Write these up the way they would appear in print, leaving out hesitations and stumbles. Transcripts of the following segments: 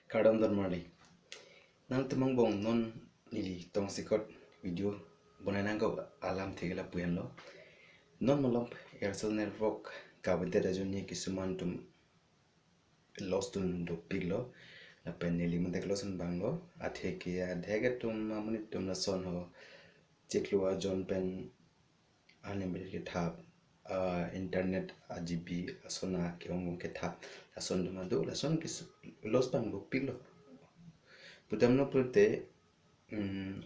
Kadam dan mali. Nang temang bong non nili tong sikot video bonanang ko alam thigala puyan lo. Non malom AIRCEL Network kabante rajuni kisuman tum lost tun do piglo la pen nili mantek losan banglo athe kia dhega tum amuni tum la son ho chekluwa John pen unlimited ke thap internet AGB asona ke ong ke thap ason duma do la son kis lost bang do piglo putam no prute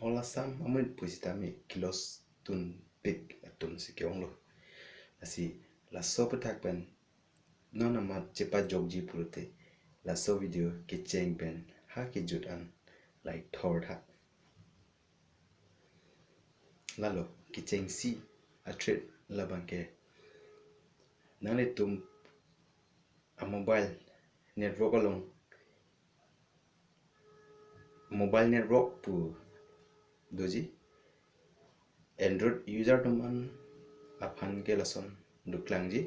ola sam amun pusitami kilos tun pig tun si kyonglo asi la so patak pen non ama chepa jogji prute la so video ki cheng pen ha ki judan like thor ha lalo ki cheng si a trade la banke nale tum a mobile network along mobile network pu doji android user tuman aphan ke lason duklangji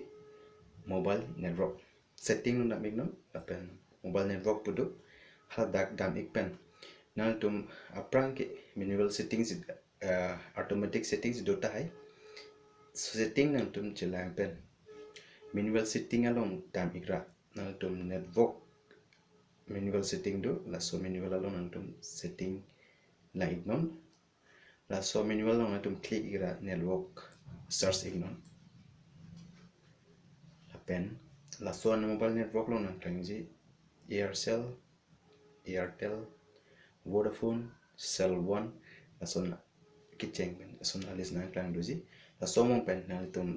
mobile network setting no damik no apen mobile network pudu hadak dam ikpen nal tum aprang ke manual settings automatic settings dota hai setting nang tum chilang pen manual setting along dam ikra nal tum network manual setting do la so manual along nang tum setting la ignon la so manual along nang tum click ikra network search ignon pen la so mobile network lo nang tangji AIRCEL Airtel Vodafone Cell 1 la son kicheng pen la son alis nang tang doji la so mong pen nang tum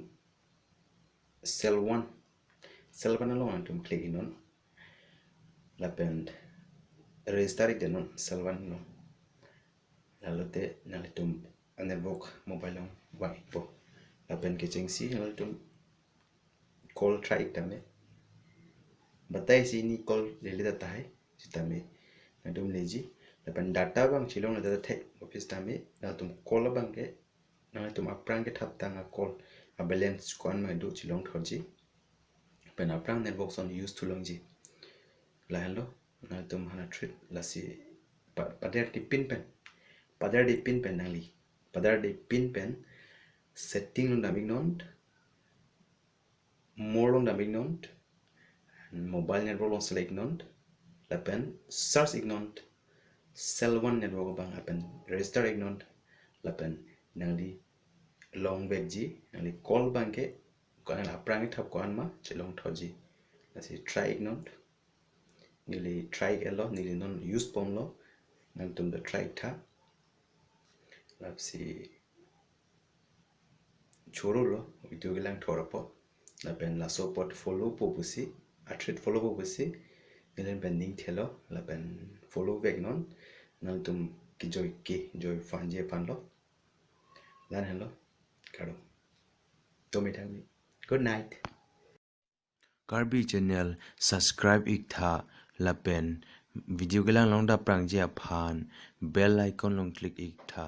Cell 1 lo nang tum click inon la pen register ik denon Cell 1 no la lote nang tum network mobile long wai po la pen kicheng si nang tum call try tame batai si ni call lele data hai sitame na dum leji la pen data bang chilong na data the office tame na tum call bang ke na tum aprang ke thap tanga call a balance kon ma do chilong thoji pen aprang network son use thulong ji la hello na tum hana treat la si padar di pin pen nali padar di pin pen setting no daming non more long daming non mobile network long select non la pen search ignon Cell 1 network bang apen register ignon la pen nangli long weg ji nangli call bang ke kan aprang thap ko anma chelong thoji la si try ignon nili try elo nili non use pom lo nang tum the try tha la si choro lo video gilang thora po la pen la support follow po pusi atrit follow po pusi nilen pending thelo la pen follow back non nang tum ki joy fan je fan lo lan hello karo tomi thangbi good night Karbi channel subscribe ik tha la pen video gilang long da prang je phan bell icon long click ik tha